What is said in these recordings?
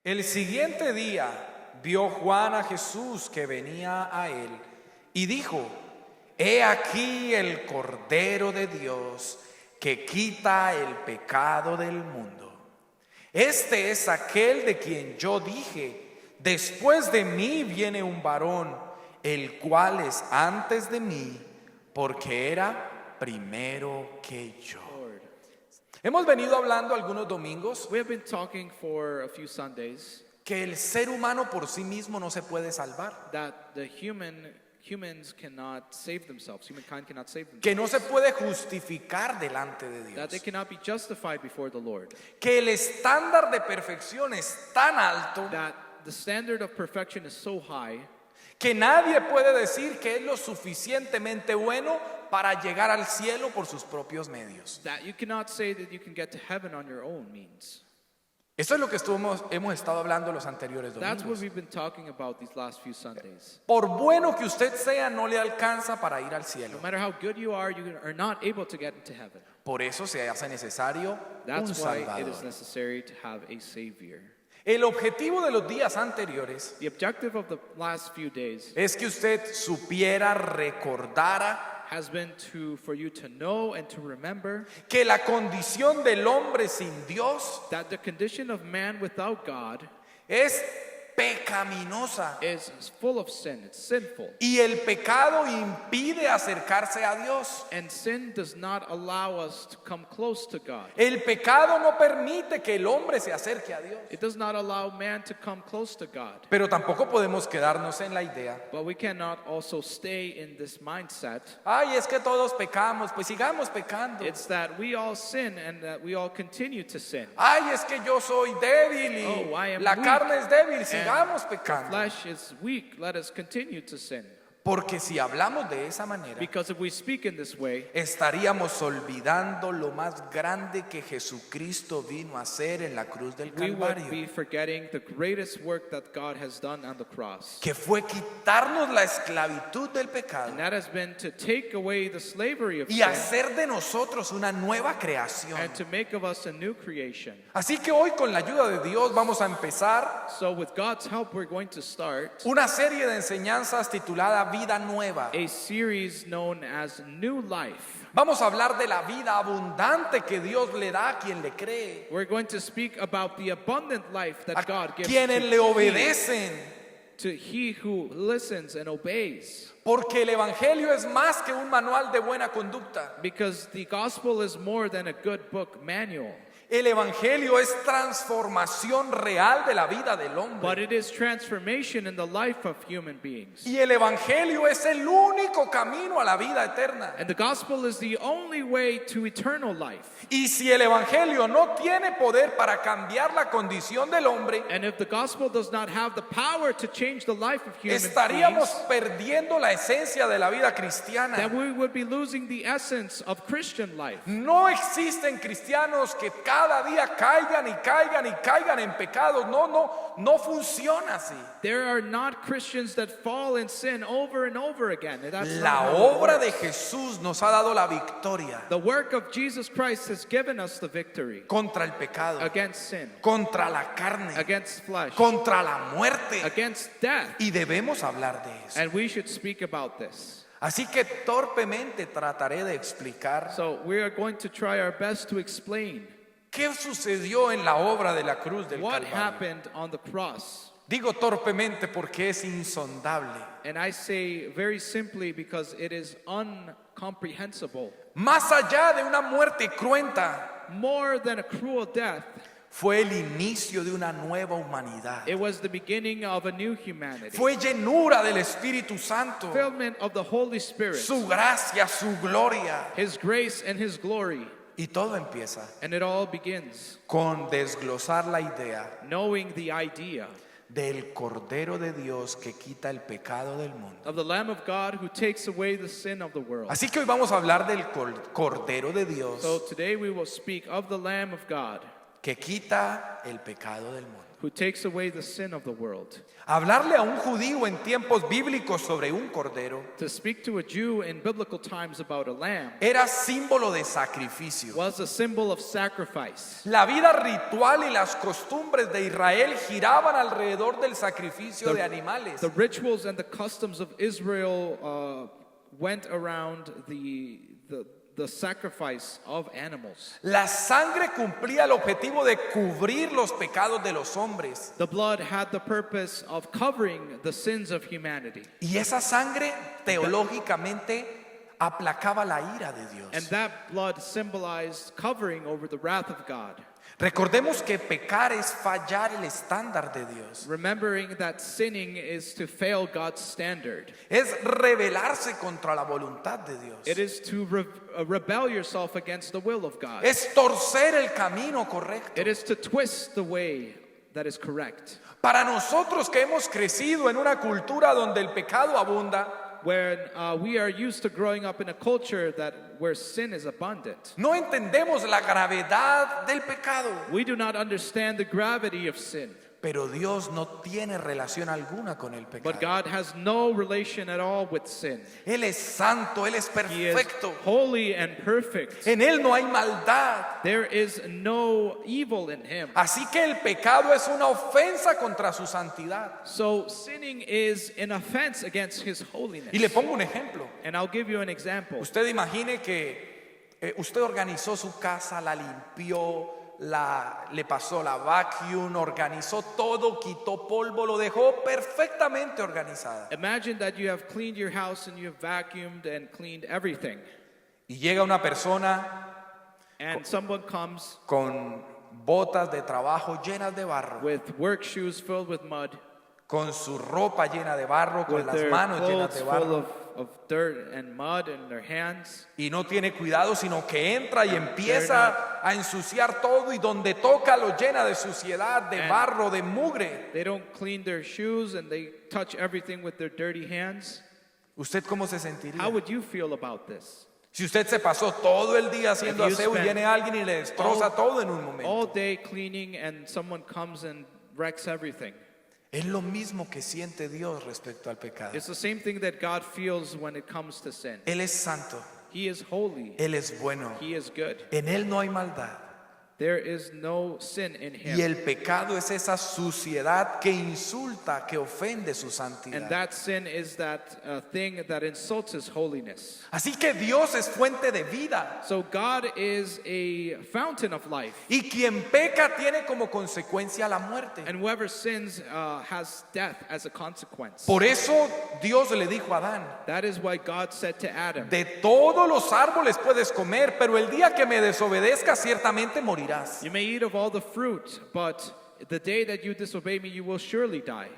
El siguiente día vio Juan a Jesús que venía a él y dijo: He aquí el Cordero de Dios que quita el pecado del mundo. Este es aquel de quien yo dije: después de mí viene un varón, el cual es antes de mí, porque era primero que yo. Hemos venido hablando algunos domingos We have been talking for a few Sundays que el ser humano por sí mismo no se puede salvar, that humans cannot save themselves. Humankind cannot save themselves. que no se puede justificar delante de That they Dios, cannot be justified before the Lord. que el estándar de perfección es tan alto That the standard of perfection is so high que nadie puede decir que es lo suficientemente bueno para llegar al cielo por sus propios medios. that you cannot say that you can get to heaven on your own means. Eso es lo que hemos estado hablando los anteriores That's what domingos. we've been talking about these last few Sundays. Por bueno que usted sea, no le alcanza para ir al cielo. No matter how good you are not able to get into heaven. Por eso se hace necesario un That's why it Salvador. is necessary to have a Savior. El objetivo de los días anteriores The objective of the last few days es que usted supiera, recordara has been for you to know and to remember que la condición del hombre sin Dios that the condition of man without God es pecaminosa is full of sin. It's sinful. y el pecado impide acercarse a Dios. And sin does not allow us to come close to God. El pecado no permite que el hombre se acerque a Dios. It does not allow man to come close to God. Pero tampoco podemos quedarnos en la idea: But we cannot also stay in this mindset. ay, es que todos pecamos, pues sigamos pecando. It's that we all sin and that we all continue to sin. Ay, es que yo soy débil y Oh, I am la weak. carne es débil, And sigamos the pecando. flesh is weak. Let us continue to sin. Porque si hablamos de esa manera, Because if we speak in this way, estaríamos olvidando lo más grande que Jesucristo vino a hacer en la cruz del we would be Calvario, forgetting the greatest work that God has done on the cross. que fue quitarnos la esclavitud del pecado And that has been to take away the slavery of y sin hacer de nosotros una nueva creación. and to make of us a new creation. Así que hoy, con la ayuda de Dios, vamos a empezar So with God's help, we're going to start una serie de enseñanzas titulada Vida Nueva. a series known as New Life. Vamos a hablar de la vida abundante que Dios le da a quien le cree, We're going to speak about the abundant life that a God gives quienes le obedecen, to he who listens and obeys. porque el Evangelio es más que un manual de buena conducta. Because the gospel is more than a good book manual, El Evangelio es transformación real de la vida del but hombre. it is transformation in the life of human beings. Y el Evangelio es el único camino a la vida eterna. And the gospel is the only way to eternal life. Y si el Evangelio no tiene poder para cambiar la condición del hombre, And if the gospel does not have the power to change the life of human estaríamos beings, perdiendo la esencia de la vida cristiana. then we would be losing the essence of Christian life. No existen cristianos que cada día caigan y caigan y caigan en pecados. No funciona así. There are not Christians that fall in sin over and over again. That's not La how it obra de works. Jesús nos ha dado la victoria The work of Jesus Christ has given us the victory contra el pecado, against sin, contra la carne, against flesh, contra la muerte. against death. Y debemos hablar de eso. And we should speak about this. Así que torpemente trataré de explicar So we are going to try our best to explain qué sucedió en la obra de la cruz del what Calvario. happened on the cross. Digo torpemente porque es insondable. And I say very simply because it is incomprehensible. Más allá de una muerte cruenta, More than a cruel death, fue el inicio de una nueva humanidad. it was the beginning of a new humanity. Fue llenura del Espíritu Santo, Fulfillment of the Holy Spirit, su gracia, su gloria. His grace and His glory. Y todo empieza And it all begins con desglosar la idea knowing the idea del Cordero de Dios que quita el pecado del mundo. of the Lamb of God who takes away the sin of the world. Así que hoy vamos a hablar del Cordero de Dios So today we will speak of the Lamb of God que quita el pecado del mundo. who takes away the sin of the world. Hablarle a un judío en tiempos bíblicos sobre un cordero To speak to a Jew in biblical times about a lamb era símbolo de sacrificio. was a symbol of sacrifice. La vida ritual y las costumbres de Israel giraban alrededor del sacrificio de animales. The rituals and the customs of Israel went around the sacrifice of animals. La sangre cumplía el objetivo de cubrir los pecados de los hombres. The blood had the purpose of covering the sins of humanity. Y esa sangre teológicamente aplacaba la ira de And Dios. that blood symbolized covering over the wrath of God. Recordemos que pecar es fallar el estándar de Dios. Remembering that sinning is to fail God's standard. Es rebelarse contra la voluntad de Dios. It is to rebel yourself against the will of God. Es torcer el camino correcto. It is to twist the way that is correct. Para nosotros que hemos crecido en una cultura donde el pecado abunda, When we are used to growing up in a culture where sin is abundant, no entendemos la gravedad del pecado. we do not understand the gravity of sin. Pero Dios no tiene relación alguna con el But pecado. God has no relation at all with sin. Él es santo, Él es He is perfecto. holy and perfect. En Él no hay maldad. There is no evil in him. Así que el pecado es una ofensa contra su santidad. So sinning is an offense against his holiness. Y le pongo un ejemplo. And I'll give you an example. Usted imagine que usted organizó su casa, la limpió, le pasó la vacuum, organizó todo, quitó polvo, lo dejó perfectamente organizada. Imagine that you have cleaned your house and you have vacuumed and cleaned everything. Y llega una persona And someone comes con botas de trabajo llenas de barro, with work shoes filled with mud, con su ropa llena de barro, con with las their manos llenas clothes de full barro, of dirt and mud in their hands. y no tiene cuidado, sino que entra y empieza a ensuciar todo, y donde toca lo llena de suciedad, de And- barro, de mugre. They don't clean their shoes and they touch everything with their dirty hands. ¿Usted cómo se sentiría? How would you feel about this? Si usted se pasó todo el día haciendo If you aseo y spent viene alguien y le destroza todo en un momento. All day cleaning and someone comes and wrecks everything. Es lo mismo que siente Dios respecto al pecado. It's the same thing that God feels when it comes to sin. Él es santo, He is holy. Él es bueno, He is good. en Él no hay maldad. There is no sin in Y him. el pecado es esa suciedad que insulta, que ofende su And santidad. that sin is that thing that insults his holiness. Así que Dios es fuente de vida. So God is a fountain of life. Y quien peca tiene como consecuencia la muerte. And whoever sins has death as a consequence. Por eso Dios le dijo a Adán: That is why God said to Adam, de todos los árboles puedes comer, pero el día que me desobedezcas ciertamente morirás. you may eat of all the fruit, but the day that you disobey me, you will surely die.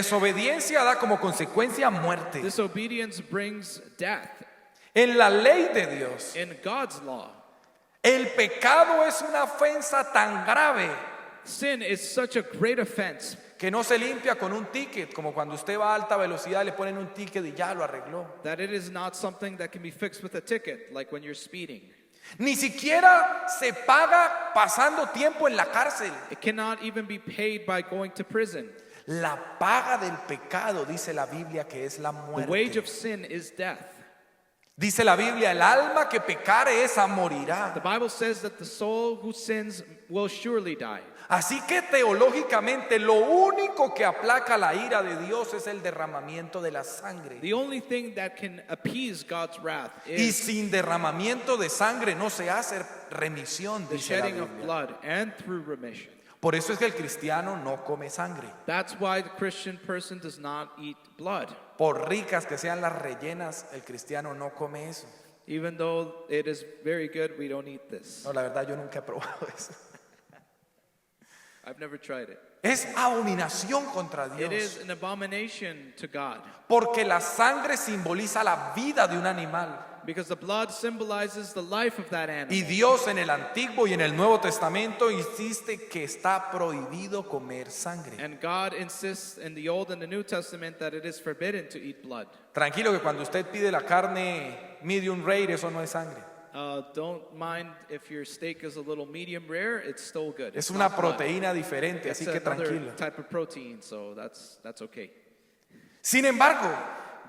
Desobediencia da como consecuencia muerte. Disobedience brings death. En la ley de Dios, In God's law, el pecado es una ofensa tan grave sin is such a great offense que no se limpia con un ticket, como cuando usted va a alta velocidad le ponen un ticket y ya lo arregló. that it is not something that can be fixed with a ticket, like when you're speeding. Ni siquiera se paga pasando tiempo en la cárcel. It cannot even be paid by going to prison. La paga del pecado, dice la Biblia, que es la The wage muerte. of sin is death. Dice la Biblia: el alma que pecare esa morirá. The Bible says that the soul who sins will surely die. Así que teológicamente lo único que aplaca la ira de Dios es el derramamiento de la sangre. The only thing that can appease God's wrath Y is sin derramamiento de sangre no se hace remisión, the dice la shedding of Biblia. blood, and through remission. Por eso es que el cristiano no come sangre. That's why the Christian person does not eat blood. Por ricas que sean las rellenas, el cristiano no come eso. Even though it is very good, we don't eat this. No, la verdad yo nunca he probado eso. I've never tried it. Es abominación contra It is Dios. an abomination to God Porque la sangre simboliza la vida de un animal. because the blood symbolizes the life of that animal. Y Dios en el Antiguo y en el Nuevo Testamento insiste que está prohibido comer sangre. And God insists in the Old and the New Testament that it is forbidden to eat blood. Tranquilo que cuando usted pide la carne medium rare, eso no es sangre. Don't mind if your steak is a little medium rare, it's still good. Es It's una not blood. proteína diferente, It's así que another tranquilo. type of protein, so that's okay. Sin embargo,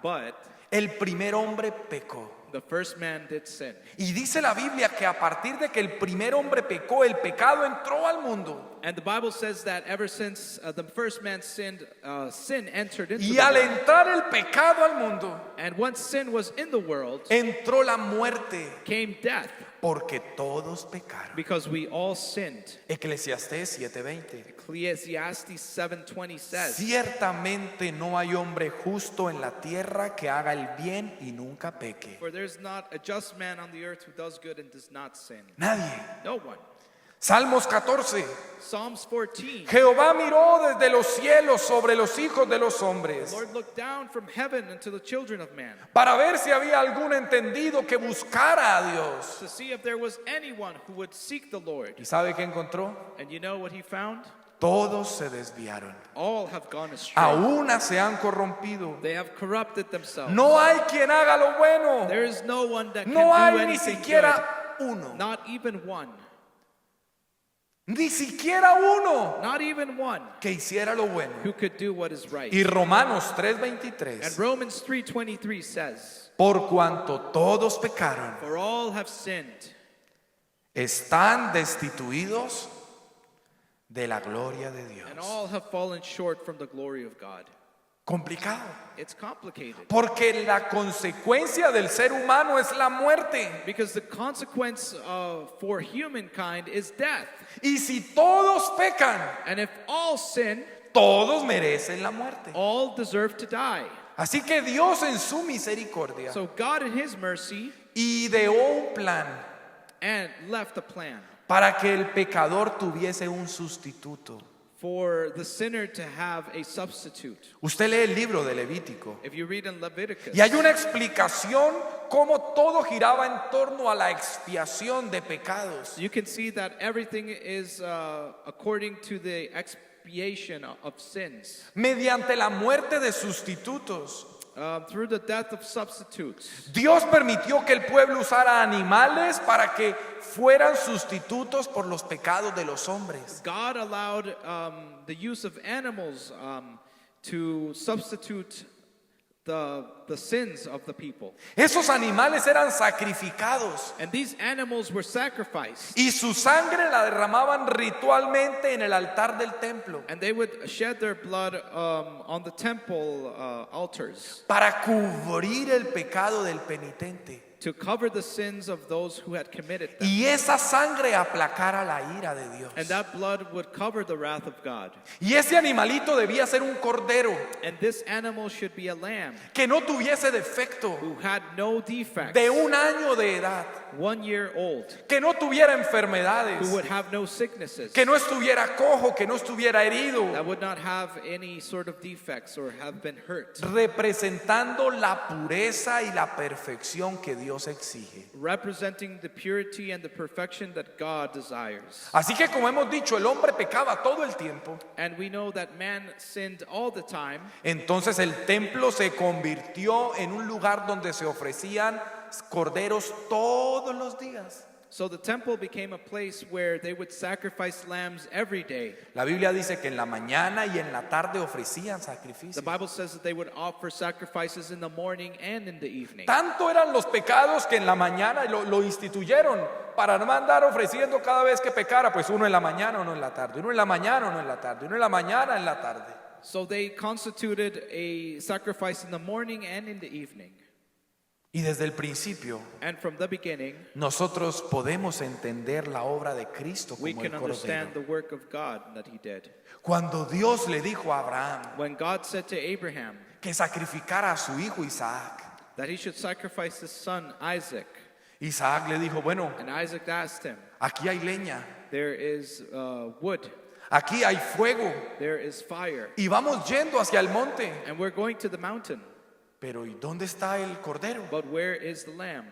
But el primer hombre pecó. the first man did sin. Y dice la Biblia que a partir de que el primer hombre pecó, el pecado entró al mundo. And the Bible says that ever since the first man sinned, sin entered into Y the al world. entrar el pecado al mundo, And once sin was in the world, entró la muerte, came death, porque todos pecaron. because we all sinned. Eclesiastés 7:20. Ecclesiastes 7:20 says, Ciertamente no hay hombre justo en la tierra que haga el bien y nunca peque. "For there's not a just man on the earth who does good and does not sin." Nadie. No one. Salmos 14. Psalms 14. Jehová miró desde los cielos sobre los hijos de los The hombres Lord looked down from heaven into the children of man para ver si había algún entendido que buscara a Dios. to see if there was anyone who would seek the Lord. ¿Y sabe qué encontró? And you know what he found? Todos se desviaron. All have gone astray. A una se han corrompido. They have corrupted themselves. No hay quien haga lo bueno. There is no one that can No do hay ni anything siquiera uno. good. Not even one. Ni siquiera uno Not even one que hiciera lo bueno. who could do what is right. Y Romanos And 3:23. Romans 3:23 says, Por cuanto todos pecaron, "For all have sinned están destituidos de la gloria de Dios. and all have fallen short from the glory of God." Complicado. It's complicated Porque la consecuencia del ser humano es la muerte. because the consequence for humankind is death. Y si todos pecan, And if all sin, todos merecen la muerte. all deserve to die. Así que Dios en su misericordia So God in his mercy ideó un plan and left a plan para que el pecador tuviese un sustituto. for the sinner to have a substitute. Usted lee el libro de Levítico If you read in Leviticus, y hay una explicación cómo todo giraba en torno a la expiación de pecados. you can see that everything is according to the expiation of sins. Mediante la muerte de sustitutos, Through the death of substitutes. Dios permitió que el pueblo usara animales para que fueran sustitutos por los pecados de los hombres. God allowed the use of animals to substitute the sins of the people. Esos animales eran sacrificados And these animals were sacrificed. y su sangre la derramaban ritualmente en el altar del templo And they would shed their blood on the temple altars para cubrir el pecado del penitente. to cover the sins of those who had committed them. Y esa sangre aplacara la ira de Dios. And that blood would cover the wrath of God. Y ese animalito debía ser un cordero And this animal should be a lamb que no tuviese defecto, who had no defects, de 1 año de edad, 1 year old, que no tuviera enfermedades, who would have no sicknesses, que no estuviera cojo, que no estuviera herido, that would not have any sort of defects or have been hurt, representando la pureza y la perfección que Dios exige. representing the purity and the perfection that God desires. Así que como hemos dicho, el hombre pecaba todo el tiempo. And we know that man sinned all the time. Entonces el templo se convirtió en un lugar donde se ofrecían corderos todos los días. So the temple became a place where they would sacrifice lambs every day. La Biblia dice que en la mañana y en la tarde ofrecían The sacrificios. Bible says that they would offer sacrifices in the morning and in the evening. Tanto eran los pecados que en la mañana lo instituyeron para no andar ofreciendo cada vez que pecara, pues uno en la mañana, uno en la tarde, uno en la mañana, uno en la tarde, uno en la mañana, en la tarde. So they constituted a sacrifice in the morning and in the evening. Y desde el principio And from the beginning, nosotros podemos entender la obra de Cristo we como el can understand the cordero. work of God that he did. Cuando Dios le dijo a Abraham When God said to Abraham que sacrificara a su hijo Isaac, that he should sacrifice his son Isaac, Isaac le dijo, bueno, and Isaac asked him, aquí hay leña, there is wood, aquí hay fuego there is fire, y vamos yendo hacia el monte. and we're going to the mountain. Pero ¿y dónde está el cordero? But where is the lamb?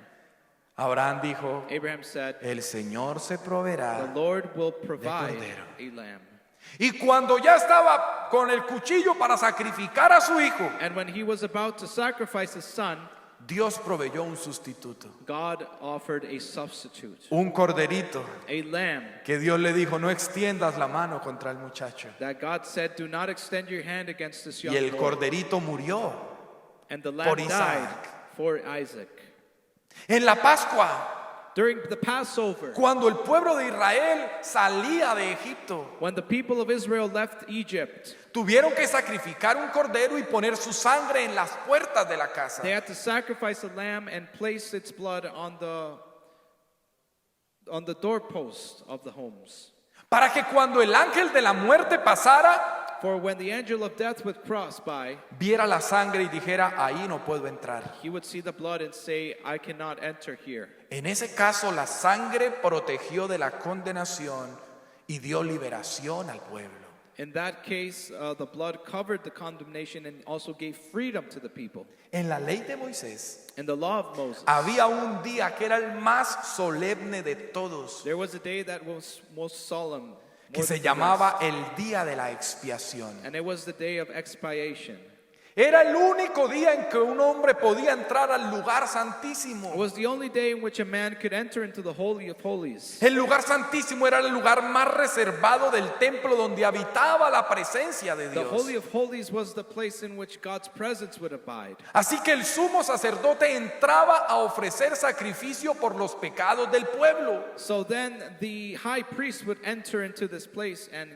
Abraham dijo, Abraham said, el Señor se the proveerá. Lord will provide cordero. a lamb. Y cuando ya estaba con el cuchillo para sacrificar a su hijo, And when he was about to sacrifice his son, Dios proveyó un sustituto, God offered a substitute, un corderito, a lamb que Dios le dijo, no extiendas la mano contra el muchacho. that God said, do not extend your hand against this young Y el boy. corderito murió. And the por lamb died Isaac. for Isaac. En la Pascua, During the Passover, cuando el pueblo de Israel salía de Egipto, when the people of Israel left Egypt, tuvieron que sacrificar un cordero y poner su sangre en las puertas de la casa. they had to sacrifice a lamb and place its blood on the doorpost of the homes. Para que cuando el ángel de la muerte pasara, For when the angel of death would cross by, viera la sangre y dijera, ahí no puedo entrar. he would see the blood and say, I cannot enter here. En ese caso, la sangre protegió de la condenación y dio liberación al pueblo. In that case, the blood covered the condemnation and also gave freedom to the people. En la ley de Moisés, In the law of Moses, había un día que era el más solemne de todos, there was a day that was most solemn, que more se than the llamaba rest, el día de la expiación. and it was the day of expiation. Era el único día en que un hombre podía entrar al lugar It santísimo. was the only day in which a man could enter into the Holy of Holies. El lugar santísimo era el lugar más reservado del templo donde habitaba la presencia de The Dios. Holy of Holies was the place in which God's presence would abide. Así que el sumo sacerdote entraba a ofrecer sacrificio por los pecados del pueblo. So then the high priest would enter into this place and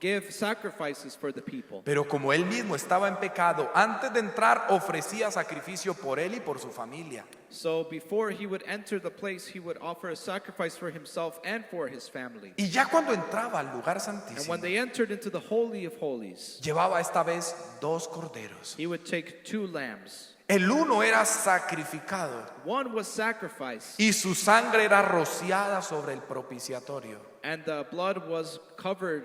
give sacrifices for the people. Pero como él mismo estaba en pecado, antes de entrar ofrecía sacrificio por él y por su familia. So before he would enter the place, he would offer a sacrifice for himself and for his family. Y ya cuando entraba al lugar And santísimo, when they entered into the Holy of Holies, llevaba esta vez 2 corderos. he would take 2 lambs. El uno era sacrificado One was sacrificed, y su sangre era rociada sobre el propiciatorio and the blood was covered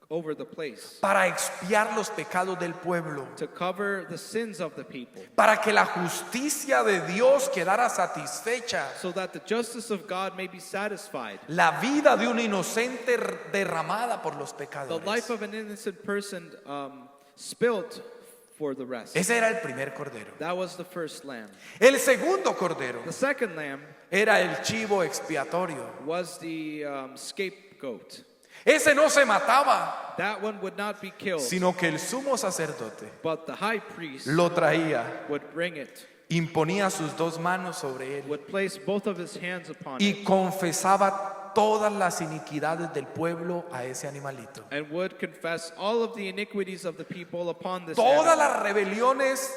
over the place para expiar los pecados del pueblo, to cover the sins of the people, para que la justicia de Dios quedara satisfecha, so that the justice of God may be satisfied. la vida de un inocente derramada por los The pecadores. life of an innocent person spilt for the rest. Ese era el primer cordero. That was the first lamb. El segundo cordero The second lamb era el chivo expiatorio. was the scapegoat. Ese no se mataba, That one would not be killed, sino que el sumo sacerdote but the high priest lo traía, would bring it, imponía sus 2 manos sobre él would place both of his hands upon y it, confesaba todas las iniquidades del pueblo a ese animalito. and would confess all of the iniquities of the people upon this Todas animal. las rebeliones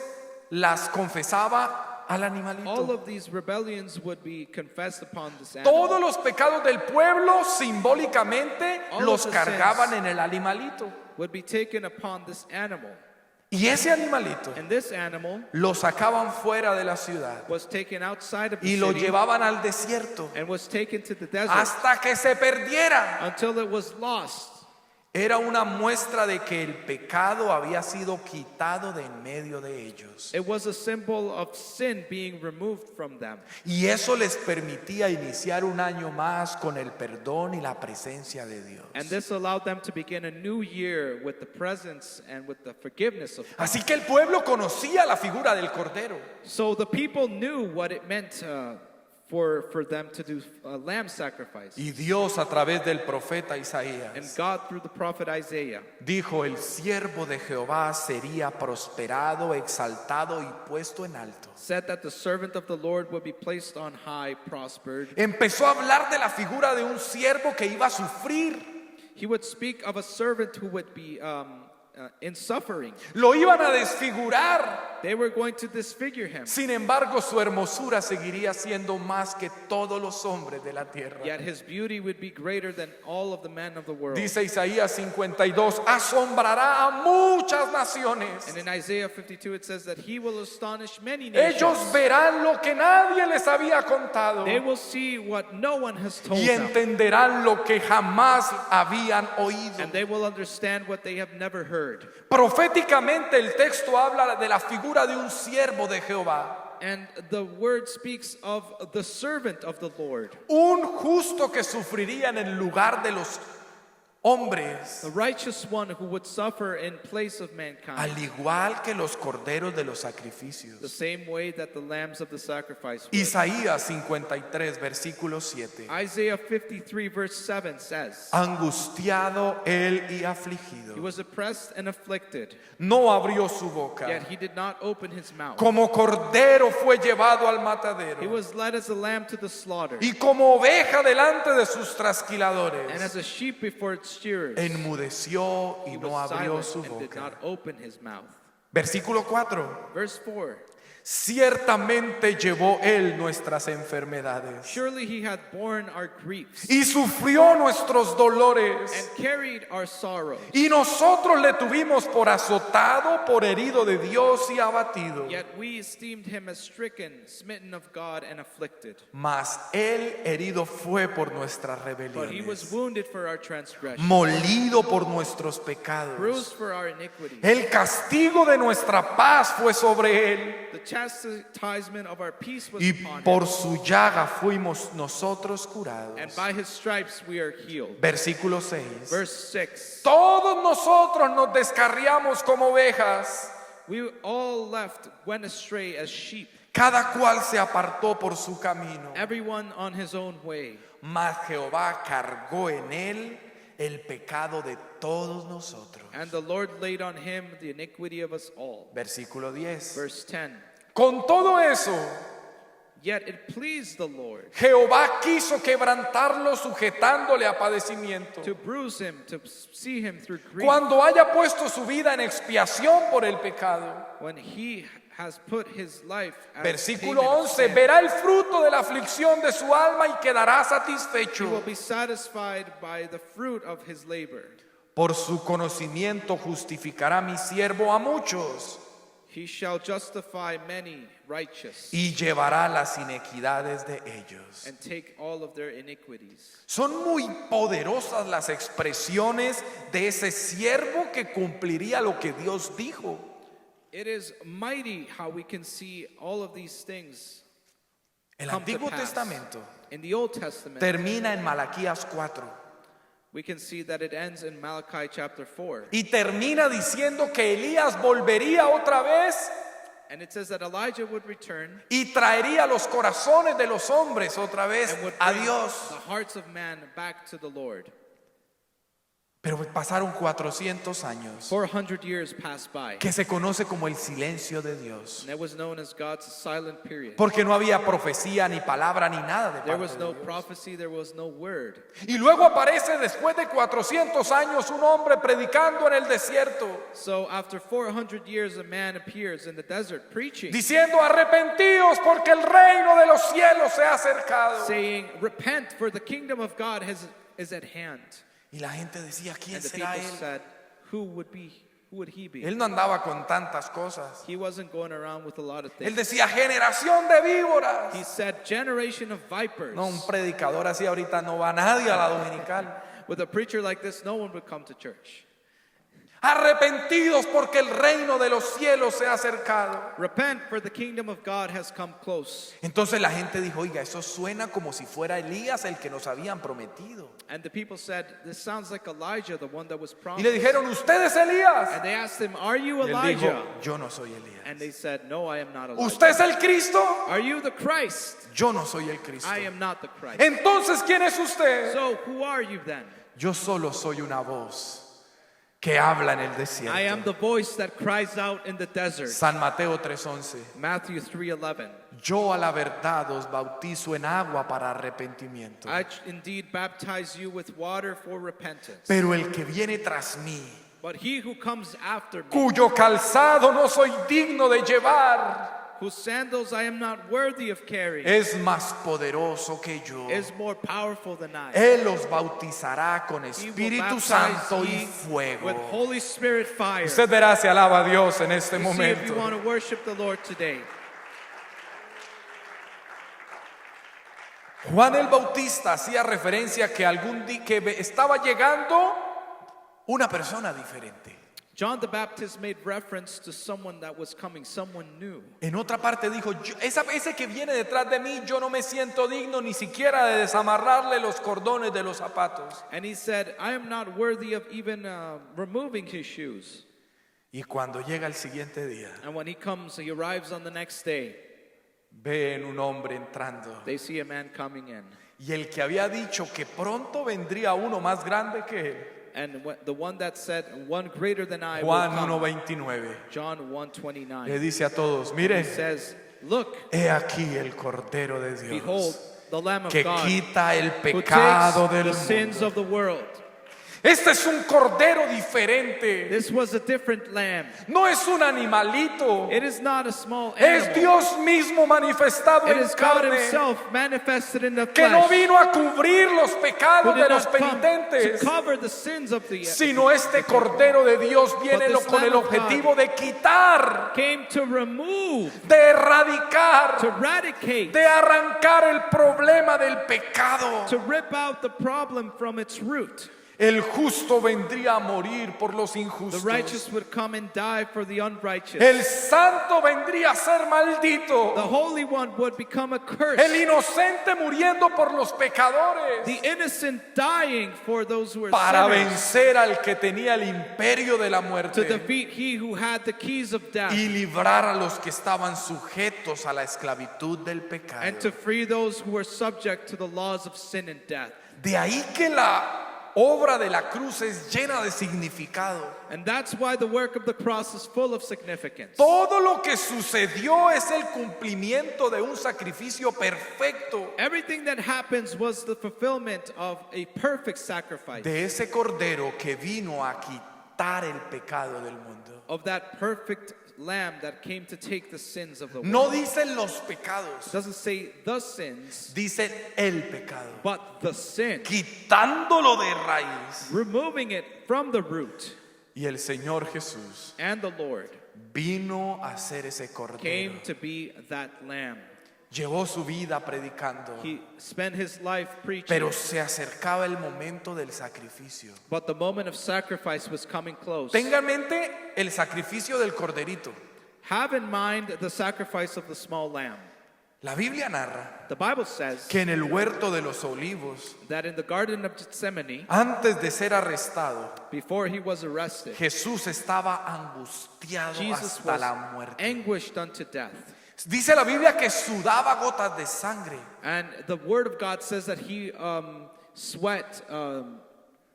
las confesaba al All animalito. of these rebellions would be confessed upon this Todos animal. los pecados del pueblo simbólicamente All los of the cargaban sins. en el animalito. Would be taken upon this animal. Y ese animalito And this animal lo sacaban fuera de la ciudad was taken outside of the y lo city llevaban al desierto and was taken to the desert hasta que se perdiera. until it was lost. Era una muestra de que el pecado había sido quitado de en medio de ellos. It was a symbol of sin being removed from them. Y eso les permitía iniciar un año más con el perdón y la presencia de Dios. And this allowed them to begin a new year with the presence and with the forgiveness of God. Así que el pueblo conocía la figura del Cordero. So the people knew what it meant for them to do a lamb sacrifice. Y Dios a través del profeta And Isaías God, through the prophet Isaiah, dijo, el siervo de Jehová sería prosperado, exaltado y puesto en alto. said that the servant of the Lord would be placed on high, prospered. Empezó a hablar de la figura de un siervo que iba a sufrir. He would speak of a servant who would be in suffering. Lo iban a desfigurar. They were going to disfigure him. Sin embargo, su hermosura seguiría siendo más que todos los hombres de la tierra. Yet his beauty would be greater than all of the men of the world. Dice Isaías 52, asombrará a muchas naciones. And in Isaiah 52 it says that he will astonish many nations. Ellos verán lo que nadie les había contado They will see what no one has told y them. entenderán lo que jamás habían oído. And they will understand what they have never heard. Proféticamente el texto habla de la figura de un siervo de Jehová, And the word speaks of the servant of the Lord. un justo que sufriría en el lugar de los hombres, the righteous one who would suffer in place of al mankind, igual que los corderos de los the sacrificios. same way that the lambs of the sacrifice would. Isaías 53, versículo 7. Isaiah 53 verse 7 says, Angustiado él y He afligido, was oppressed and afflicted, no abrió su boca. yet he did not open his mouth. Como cordero fue llevado al He matadero, was led as a lamb to the slaughter, y como oveja delante de sus and trasquiladores, as a sheep before its shearers. enmudeció y He no was abrió silent su and did boca. not open his mouth. Versículo 4. Verse 4. Ciertamente llevó él nuestras enfermedades Surely he hath borne our griefs y sufrió nuestros dolores. and carried our sorrows. Y nosotros le tuvimos por azotado, por herido de Dios y abatido. Yet we esteemed him as stricken, smitten of God, and afflicted. Mas él herido fue por nuestras But he was rebeliones, wounded for our transgression, molido por nuestros pecados. bruised for our iniquities. El castigo de nuestra paz fue sobre él, The chastisement of our peace was y upon por him, su llaga fuimos nosotros and curados. by his stripes we are healed. Versículo 6. Verse 6. Todos nosotros nos descarriamos como ovejas, We all went astray as sheep, cada cual se apartó por su camino, everyone on his own way. mas Jehová cargó en él el pecado de todos nosotros. And the Lord laid on him the iniquity of us all. Versículo 10. Verse 10. Con todo eso, Yet it pleased the Lord Jehová quiso quebrantarlo sujetándole a padecimiento. to bruise him, to see him through grief. Cuando haya puesto su vida en expiación por el pecado. When he has put his life as Versículo payment of 11. sin, Verá el fruto de la aflicción de su alma y quedará he will satisfecho. be satisfied by the fruit of his labor. Por su conocimiento justificará mi siervo a muchos He shall justify many righteous y llevará las inequidades de ellos. and take all of their iniquities. Son muy poderosas las expresiones de ese siervo que cumpliría lo que Dios dijo. It is mighty how we can see all of these things El come to Antiguo pass. Testamento In the Old Testament, termina en Malaquías 4 we can see that it ends in Malachi chapter 4. y termina diciendo que Elías volvería otra vez And it says that Elijah would return y traería los corazones de los hombres otra vez and would a bring Dios. the hearts of man back to the Lord. Pero pasaron 400 años 400 years passed by, que se conoce como el silencio de Dios. and that was known as God's silent period. Porque no había profecía, ni palabra, ni nada de There parte was de no Dios. prophecy, there was no word. Y luego aparece después de 400 años un hombre predicando en el desierto, So after 400 years, a man appears in the desert preaching, diciendo: arrepentíos porque el reino de los cielos se ha acercado. saying, "Repent, for the kingdom of God is at hand." Y la gente decía: ¿quién And the será people él? said, Who would he be? Él no andaba con tantas cosas. He wasn't going around with a lot of Él things. decía: generación de víboras. He said, "Generation of vipers." No, un predicador así ahorita no va nadie a la dominical. With a preacher like this, no one would come to church. Arrepentidos porque el reino de los cielos se ha acercado. Repent, for the kingdom of God has come close. Entonces la gente dijo: oiga, eso suena como si fuera Elías el que nos habían prometido. And the people said, "This sounds like Elijah, the one that was Y promised." le dijeron: ¿usted es Elías? And they asked him, "Are you Y él dijo: Elijah?" yo no soy Elías. And they said, "No, I am not Elijah." ¿Usted es el Cristo? Are you the Christ? Yo no soy el Cristo. I am not the Christ. Entonces, ¿quién es usted? So who are you then? Yo solo soy una voz que habla en el I am desierto. the voice that cries out in the desert. San Mateo 3:11. Matthew 3:11. Yo a la verdad os bautizo en agua para arrepentimiento. I indeed baptize you with water for repentance. Pero el que viene tras mí, But he who comes after me, cuyo calzado no soy digno de llevar, whose sandals I am not worthy of carrying, es más poderoso que yo. is more powerful than I. Él los bautizará con He will Espíritu baptize Santo y ye fuego. with Holy Spirit fire. Usted verá si alaba a Dios en este You see if you momento. want to worship the Lord today. Juan el Bautista hacía referencia que algún día que estaba llegando una persona diferente. John the Baptist made reference to someone that was coming, someone new. En otra parte dijo, ese que viene detrás de mí, yo no me siento digno ni siquiera de desamarrarle los cordones de los zapatos. And he said, I am not worthy of even removing his shoes. Y cuando llega el siguiente día, And when he comes, he arrives on the next day. ven un hombre entrando. They see a man coming in. Y el que había dicho que pronto vendría uno más grande que él, And the one that said, one greater than I will Juan come. 1:29, John le 1:29. dice a todos, He miren, says, look, he aquí el Cordero de behold, Dios the Lamb of que God quita el who pecado takes del the sins mundo. of the world. Este es un cordero diferente. This was a different lamb. No es un animalito. It is not a small Es animal. Dios mismo manifestado It en is God carne, himself manifested in the que no flesh, vino a cubrir los who pecados did de los not come to penitentes, cover the sins of the sino este cordero de Dios viene But this con el Lamb of God objetivo de quitar, came to remove, de erradicar, to eradicate, de arrancar el problema del pecado. to rip out the problem from its root. El justo vendría a morir por los The injustos. righteous would come and die for the unrighteous. El santo vendría a ser The maldito. Holy One would become a curse. El inocente muriendo por los pecadores. The innocent dying for those who are Para sinners, vencer al que tenía el imperio de la to muerte defeat he who had the keys of death, y librar a los que estaban sujetos a la esclavitud del pecado. and to free those who were subject to the laws of sin and death. De ahí que la obra de la cruz es llena de significado. And that's why the work of the cross is full of significance. Todo lo que sucedió es el cumplimiento de un sacrificio perfecto, Everything that happens was the fulfillment of a perfect sacrifice, de ese cordero que vino a quitar el pecado del mundo. of that perfect lamb that came to take the sins of the world. No dicen los It pecados, doesn't say the sins, dice el pecado, but the sin, quitándolo de raíz. removing it from the root. Y el Señor Jesús And the Lord vino a ser ese came cordero. to be that lamb. Llevó su vida predicando, He spent his life preaching, pero se acercaba el momento del sacrificio. but the moment of sacrifice was coming close. Tenga en mente el sacrificio del corderito. Have in mind the sacrifice of the small lamb. La Biblia narra The Bible says que en el huerto de los olivos, that in the Garden of Gethsemane, antes de ser arrestado, before he was arrested, Jesús estaba angustiado Jesus hasta was la muerte. anguished unto death. Dice la Biblia que sudaba gotas de sangre. And the Word of God says that he sweat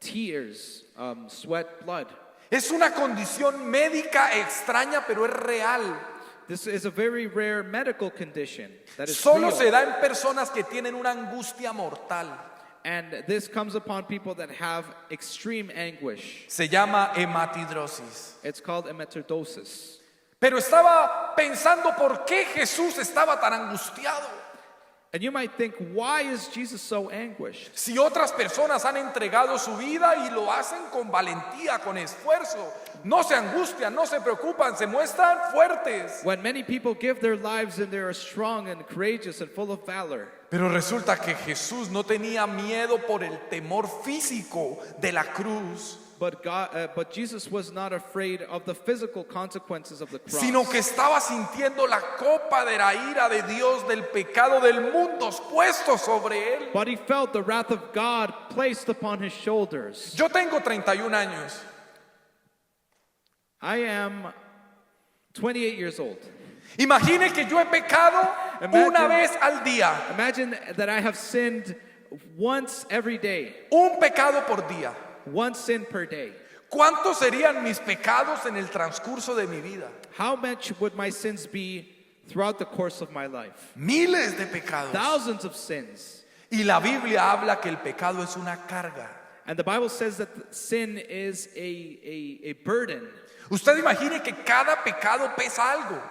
tears, sweat blood. Es una condición médica extraña, pero es real. This is a very rare medical condition that is Solo real. se da en personas que tienen una angustia mortal. And this comes upon people that have extreme anguish. Se llama hematidrosis. It's called hematodosis. Pero estaba pensando por qué Jesús estaba tan angustiado. And you might think, why is Jesus so anguished? Si otras personas han entregado su vida y lo hacen con valentía, con esfuerzo, no se angustian, no se preocupan, se muestran fuertes. When many people give their lives and they are strong and courageous and full of valor. Pero resulta que Jesús no tenía miedo por el temor físico de la cruz, But Jesus was not afraid of the physical consequences of the cross. sino que estaba sintiendo la copa de la ira de Dios del pecado del mundo puesto sobre él. But he felt the wrath of God placed upon his shoulders. Yo tengo 31 años. I am 28 years old. Imagine que yo he pecado una vez al día, Imagine that I have sinned once every day, un pecado por día. one sin per day. ¿Cuántos serían mis pecados en el transcurso de mi vida? How much would my sins be throughout the course of my life? Miles de pecados. Thousands of sins. Y la Biblia habla que el pecado es una carga. And the Bible says that sin is a burden. Usted imagine que cada pecado pesa algo.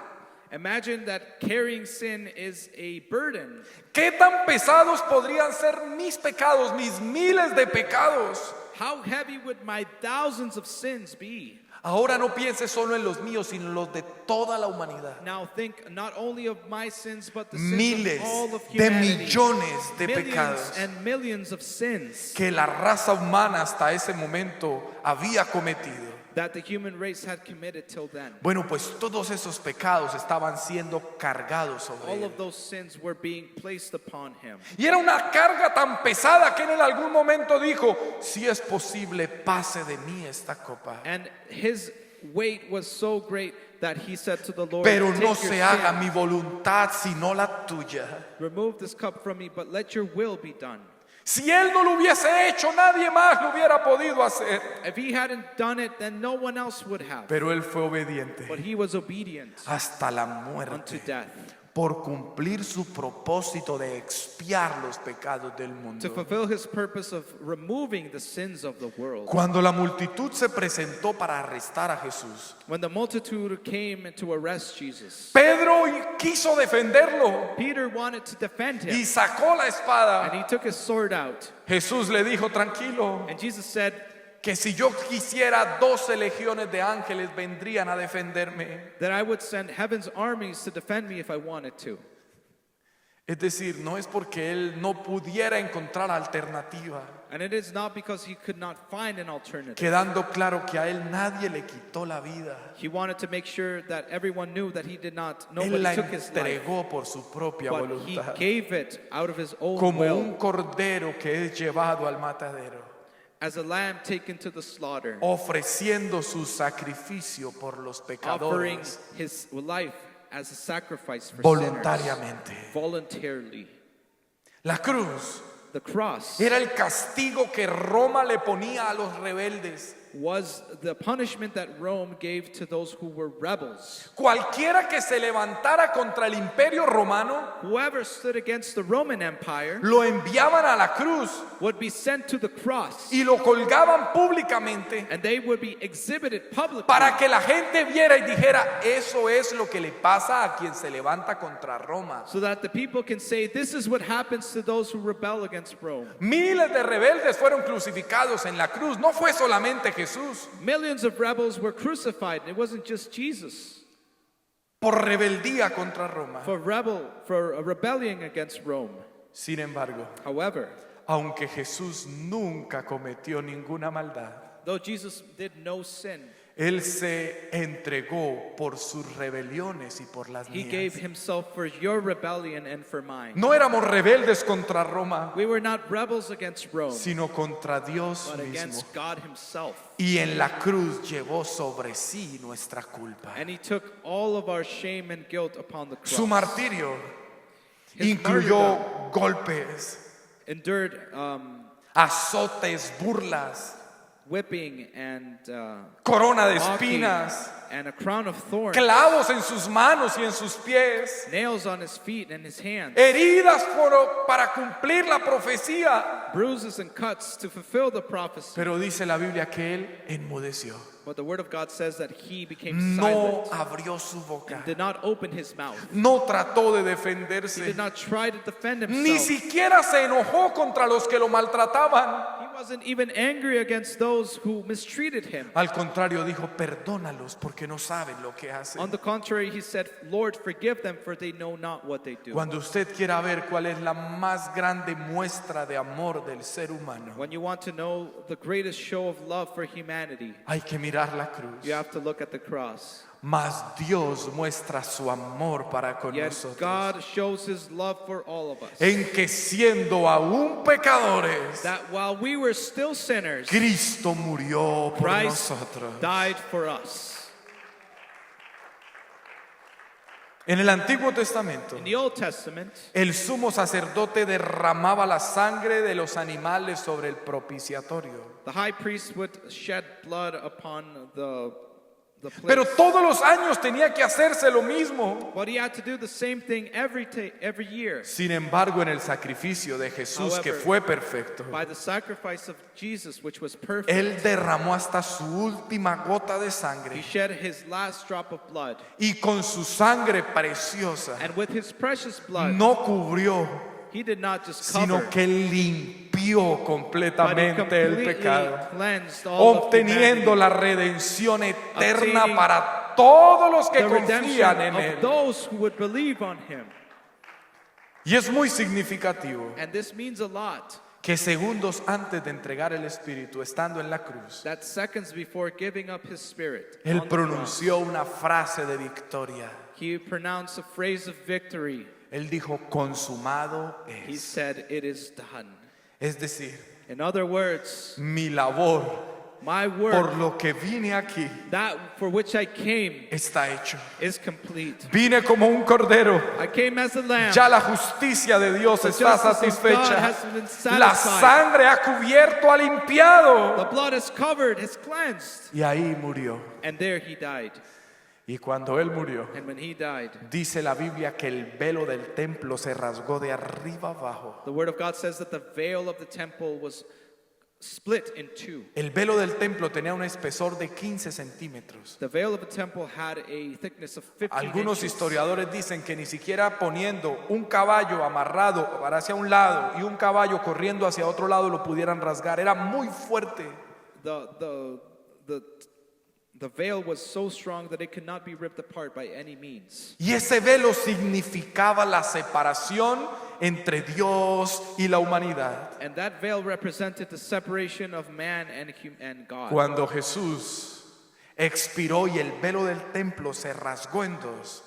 Imagine that carrying sin is a burden. ¿Qué tan pesados podrían ser mis pecados, mis miles de pecados? How heavy would my thousands of sins be? Ahora no piense solo en los míos, sino en los de toda la humanidad. Now think not only of my sins, but the sins Miles of all of de humanity. millones de Millions pecados and millions of sins que la raza humana hasta ese momento había cometido. that the human race had committed till then. Bueno, pues todos esos pecados estaban siendo cargados sobre All él. of those sins were being placed upon him. Y era una carga tan pesada que él en algún momento dijo, si es posible, pase de mí esta copa. And his weight was so great that he said to the Lord, Pero "Take no your se haga sin, mi voluntad, sino la tuya. remove this cup from me, but let your will be done." Si él no lo hubiese hecho, nadie más lo hubiera podido hacer. If he hadn't done it, then no one else would have. Pero él fue obediente But he was obedient hasta la unto muerte death por cumplir su propósito de expiar los pecados del to mundo. fulfill his purpose of removing the sins of the world. Cuando la multitud se presentó para arrestar a Jesús, When the multitude came to arrest Jesus, Pedro quiso defenderlo Peter wanted to defend y him, sacó la and espada. he took his sword out. Jesús le dijo, tranquilo, And Jesus said, que si yo quisiera 12 legiones de ángeles vendrían a defenderme. that I would send heaven's armies to defend me if I wanted to. Es decir, no es porque él no pudiera encontrar alternativa, And it is not because he could not find an alternative. quedando claro que a él nadie le quitó la vida. He wanted to make sure that everyone knew that he did not, Él nobody la took his life, entregó por su propia but he voluntad, gave it out of his own como will, un cordero que es llevado al matadero, as a lamb taken to the slaughter, ofreciendo su sacrificio por los offering pecadores his life as a sacrifice for sinners, voluntariamente. voluntarily. La cruz The cross era el castigo que Roma le ponía a los rebeldes. was the punishment that Rome gave to those who were rebels. Cualquiera que se levantara contra el imperio romano Whoever stood against the Roman Empire lo enviaban a la cruz would be sent to the cross, y lo colgaban públicamente and they would be exhibited publicly para que la gente viera y dijera, eso es lo que le pasa a quien se levanta contra Roma. so that the people can say, this is what happens to those who rebel against Rome. Miles de rebeldes fueron crucificados en la cruz. No fue solamente Jesús. Millions of rebels were crucified. It wasn't just Jesus Por rebeldía contra Roma. for rebelling against Rome. Sin embargo, However, aunque Jesús nunca cometió ninguna maldad, though Jesus did no sin, Él se entregó por sus rebeliones y por las he gave mías. himself for your rebellion and for mine. No éramos rebeldes contra Roma, We were not rebels against Rome, sino contra Dios but mismo. against God himself. Y en la cruz llevó sobre sí nuestra culpa. And he took all of our shame and guilt upon the Su cross. martirio His incluyó golpes, Endured azotes, burlas, whipping and corona de mocking espinas, and a crown of thorns, clavos en sus manos y en sus pies, nails on his feet and his hands, heridas para cumplir la profecía. bruises and cuts to fulfill the prophecy. Pero dice la Biblia que él enmudeció. But the word of God says that he became No silent abrió su boca. and did not open his mouth. No trató de He defenderse. did not try to defend Ni himself. siquiera se enojó contra los que lo maltrataban. He wasn't even angry against those who mistreated him. Al contrario, dijo, perdónalos porque no saben lo que On hacen. the contrary, he said, Lord, forgive them, for they know not what they do. Cuando usted quiera ver cuál es la más grande muestra de amor del ser humano, When you want to know the greatest show of love for humanity, hay que mirar la cruz. you have to look at the cross. Mas Dios muestra su amor para con Yet nosotros. God shows his love for all of us. En que siendo aún pecadores, That while we were still sinners, Cristo murió por Christ nosotros. died for us. En el Antiguo Testamento, In the Old Testament, el sumo sacerdote derramaba la sangre de los animales sobre el propiciatorio. the high priest would shed blood upon the place. Pero todos los años tenía que hacerse lo mismo. But he had to do the same thing every year. Sin embargo, en el sacrificio de Jesús, que However, fue perfecto, By the sacrifice of Jesus, which was perfect, Él derramó hasta su última gota de he sangre. shed his last drop of blood. Y con su sangre preciosa And with his precious blood, no cubrió, he did not just cover, sino que limpió but he completamente el completely pecado, cleansed all of obteniendo humanity, la redención eterna Obtaining para todos los que the redemption confían en of Él. those who would believe on him. Y es muy significativo And this means a lot, que segundos antes de entregar el Espíritu, estando en la cruz, that seconds before giving up his spirit, Él on the cross, pronunció una frase de victoria. he pronounced a phrase of victory. Él dijo, consumado He es. said, "It is done." Es decir, In other words, mi labor my por work, lo que vine aquí that for which I came, está hecho. is complete. Vine como un cordero. I came as a lamb. Ya la justicia de Dios The está justice of God satisfecha. has been La satisfied. sangre ha cubierto, ha The limpiado. blood is covered, is cleansed. Y ahí murió. And there he died. Y cuando Él murió, And when he died, dice la Biblia que el velo del templo se rasgó de arriba abajo. the word of God says that the veil of the temple was split in two. El velo del templo tenía un espesor de 15 centímetros. The veil of the temple had a thickness of 15 Algunos inches. historiadores dicen que ni siquiera poniendo un caballo amarrado para hacia un lado y un caballo corriendo hacia otro lado lo pudieran rasgar. Era muy fuerte. The veil was so strong that it could not be ripped apart by any means. Y ese velo significaba la separación entre Dios y la humanidad. And that veil represented the separation of man and God. Cuando Jesús expiró y el velo del templo se rasgó en dos,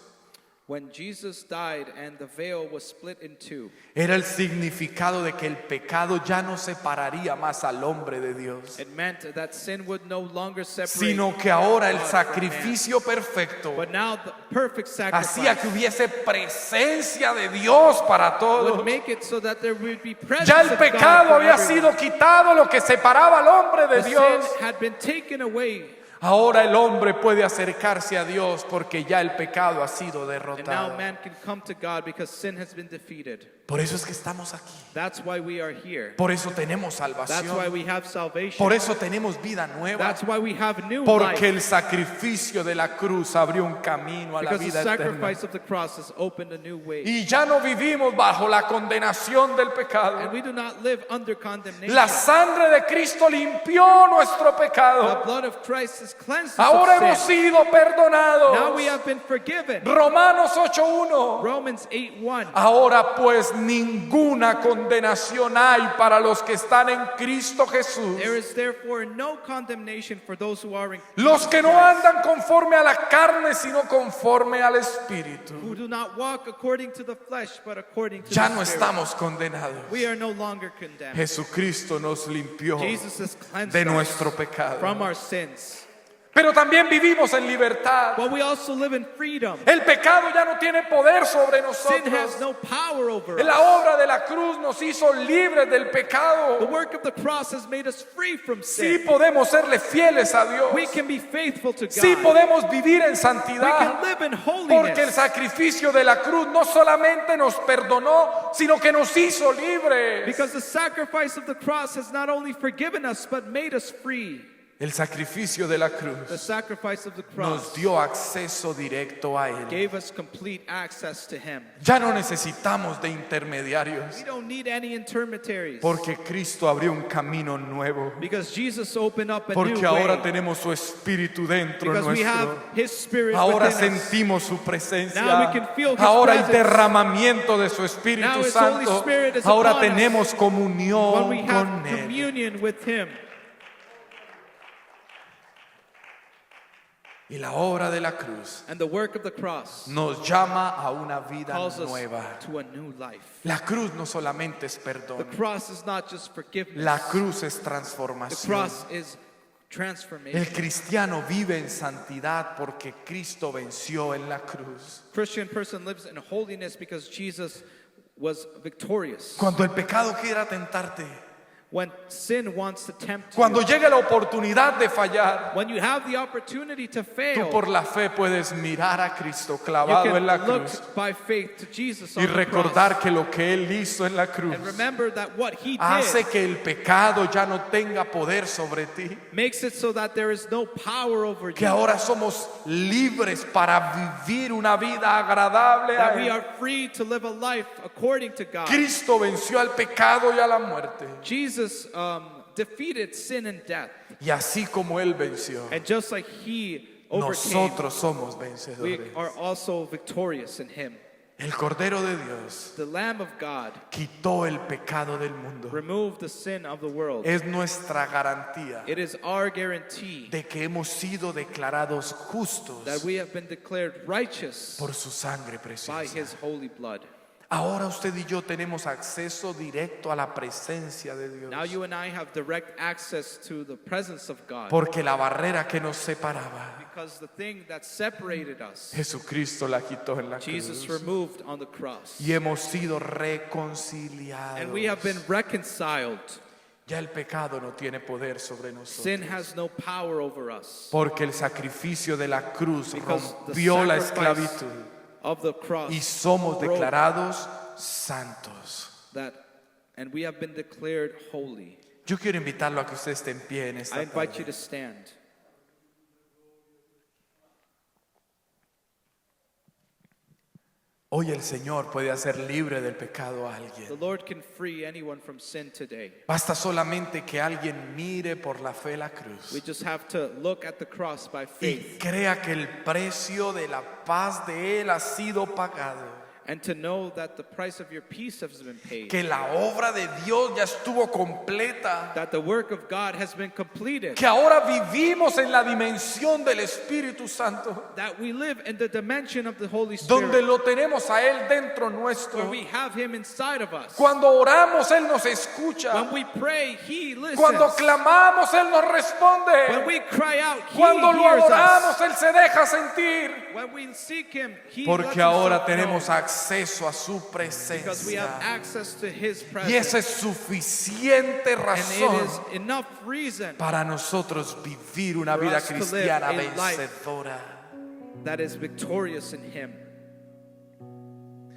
When Jesus died and the veil was split in two, era el significado de que el pecado ya no separaría más al hombre de Dios, it meant that sin would no longer separate, sino que ahora el God from man. sacrificio perfecto But now the perfect hacía que sacrifice hubiese presencia de Dios para todos. would make it so that there would be presence Ya el of God pecado for había everyone. sido quitado, lo que separaba al hombre de The Dios. sin had been taken away, Ahora el hombre puede acercarse a Dios porque ya el pecado ha sido and now derrotado. man can come to God because sin has been defeated. Por eso es que estamos aquí. That's why we are here. Por eso tenemos That's why salvación. we have salvation. Por eso tenemos vida nueva. That's why we have new Porque life. el sacrificio de la cruz abrió un camino a la Because the vida eterna. sacrifice of the cross has opened a new way. Y ya no vivimos bajo la condenación del And pecado. we do not live under condemnation. La sangre de Cristo limpió nuestro The pecado. blood of Christ has cleansed us Ahora of hemos sin. sido perdonados. Now we have been forgiven. Romanos 8:1. Romans 8:1. Ahora pues ninguna condenación hay para los que están en Cristo Jesús. There is therefore no condemnation for those who are in Los que no Christ, andan conforme a la carne, sino conforme al Espíritu. who do not walk according to the flesh, but according to Ya the no Spirit. estamos condenados. We are no longer condemned. Jesucristo nos limpió Jesus has cleansed de us nuestro pecado. from our sins. Pero también vivimos en libertad. But we also live in freedom. El pecado ya no tiene poder sobre Sin has nosotros. no power over La us. obra de la cruz nos hizo libres del The pecado. work of the cross has made us free from Sí sin. podemos serle fieles a Dios. We can be faithful to God. Sí podemos vivir en We santidad. can live in Porque el holiness. sacrificio de la cruz no solamente nos perdonó, sino que nos hizo libres. Because the sacrifice of the cross has not only forgiven us, but made us free. El sacrificio de la The cruz sacrifice of the nos cross dio acceso directo a Él. gave us complete access to Him. Ya no necesitamos de intermediarios, We don't need any intermediaries. porque Cristo abrió un camino nuevo. Because Jesus opened up a Porque new ahora way. tenemos su Espíritu dentro Because we have nuestro. His Spirit Ahora within us. sentimos su presencia. Now we can feel His Ahora hay presence. derramamiento de su Now Espíritu His Holy Santo. Spirit is Ahora upon us. tenemos When comunión we have con Él. communion with Him. Y la obra de la cruz And the work of the cross nos llama a una vida calls us nueva. to a new life. La cruz no solamente es The perdón, cross is not just forgiveness. la cruz es The transformación. cross is transformation. El cristiano vive en santidad porque Cristo venció en la cruz. Christian person lives in holiness because Jesus was victorious. Cuando el pecado quiera tentarte, When sin wants to tempt cuando you, llegue la oportunidad de fallar, when you have the opportunity to tú fail, por la fe puedes mirar a Cristo you clavado en la can look cruz by faith to Jesus y on the recordar cross que lo que Él hizo en la cruz and remember that what He hace did que el pecado ya no tenga poder sobre ti. makes it so that there is no power over Que you, ahora somos libres para vivir una vida agradable a that we Él. are free to live a life according to God. Cristo venció al pecado y a la muerte. Jesus defeated sin and death, Y así como Él venció, and just like He overcame, nosotros somos we vencedores. are also victorious in Him. El Cordero de Dios The Lamb of God quitó el pecado del mundo. removed the sin of the world. Es nuestra garantía It is our guarantee de que hemos sido declarados justos that we have been declared righteous por su sangre by preciosa. His holy blood. Ahora usted y yo tenemos acceso directo a la presencia de Dios. Now you and I have direct access to the presence of God Porque la barrera que nos separaba, because the thing that separated us, Jesucristo la quitó en la Jesus cruz. removed on the cross. Y hemos sido reconciliados. And we have been reconciled. Ya el pecado no tiene poder sobre Sin nosotros. has no power over us Porque el sacrificio de la cruz because the rompió la sacrifice esclavitud. of the cross Y somos broke declarados santos. that, and we have been declared holy. Yo quiero invitarlo a que usted esté en pie en I esta invite you tarde. to stand. Hoy el Señor puede hacer libre del pecado a The alguien. Lord can free anyone from sin today. Basta solamente que alguien mire por la fe la cruz We just have to look at the cross by y faith crea que el precio de la paz de Él ha sido pagado. and to know that the price of your peace has been paid. Que la obra de Dios ya estuvo completa. That the work of God has been completed. Que ahora vivimos en la dimensión del Espíritu Santo, That we live in the dimension of the Holy donde Spirit. lo tenemos a Él dentro Where nuestro. we have Him inside of us. Cuando oramos, Él nos escucha. When we pray, He listens. Cuando clamamos, Él nos When responde. we cry out, He Cuando lo hears adoramos, us. Él se deja sentir. When we seek Him, He lets Porque ahora himself tenemos know. acceso a su Because we have presencia. access to His Y esa presence. es suficiente And it razón is enough reason para nosotros vivir una For vida us to live cristiana a life vencedora. that is victorious in Him.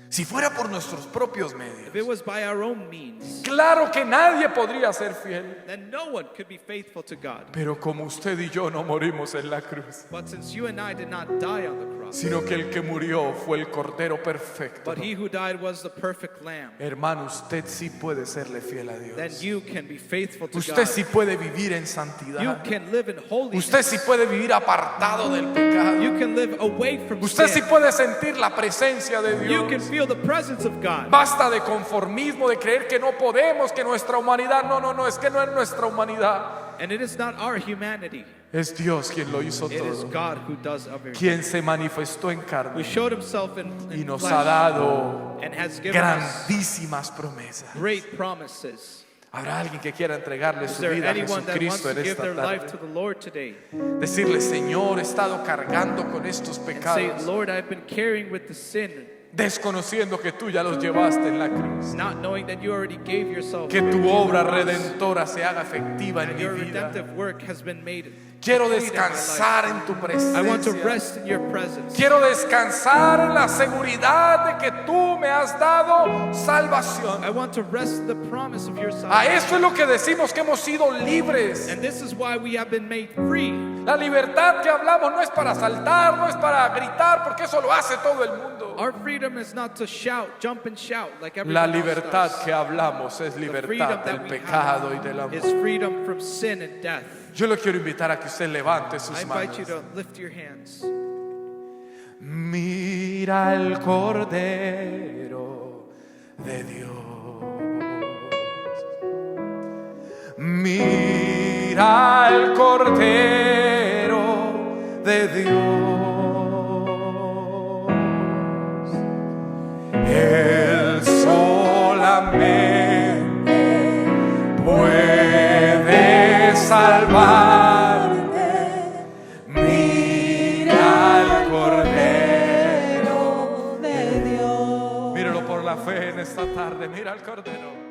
Si fuera por nuestros propios If it medios, was by our own means, claro que nadie podría ser fiel. then no one could be faithful to God. Pero como usted y yo no morimos en la cruz, But since you and I did not die on the cross, sino que el que murió fue el Cordero perfecto. but He who died was the perfect Lamb, Hermano, usted sí puede serle fiel a then Dios. you can be faithful to Usted God. sí puede vivir en You santidad. can live in holiness. Usted sí puede vivir apartado del pecado. You can live away from Usted sí sin. puede sentir la presencia de You can Dios. feel the presence of God. Basta de conformismo, de creer que no podemos, que nuestra humanidad, no, es que no es nuestra humanidad. And it is not our humanity. Es Dios quien lo hizo It is todo. God who does everything. Quien se manifestó en Who carne showed Himself in y nos flesh ha dado and has given us grandísimas promesas. great promises. Habrá alguien que quiera entregarle Is su there vida a anyone that wants Jesucristo en to give esta their life tarde. to the Lord today? Decirle, Señor, he estado cargando con estos And say, pecados, Lord, I've been carrying with the sin, desconociendo que tú ya los llevaste en la cruz. not knowing that you already gave yourself. Que for tu me on the obra cross. redentora se haga efectiva en And mi your vida. redemptive work has been made. Quiero complete in my life. descansar en tu I want to presencia. rest in your presence. Quiero descansar en la seguridad de que tú me has dado salvación. I want to rest in the promise of your A salvation. eso es lo que decimos que hemos sido libres. And this is why we have been made free. La libertad que hablamos no es para saltar, no es para gritar, porque eso lo hace todo el mundo. Our freedom is not to shout, jump and shout like La everyone else libertad does. que hablamos es The libertad freedom del that we pecado y have del amor. is freedom from sin and death. Yo le quiero invitar a que usted levante I sus invite you manos. to lift your hands. Mira el Cordero de Dios. Mira el Cordero de Dios. Él solamente puede salvarte. Mira el Cordero. de Dios. Míralo por la fe en esta tarde. Mira al Cordero.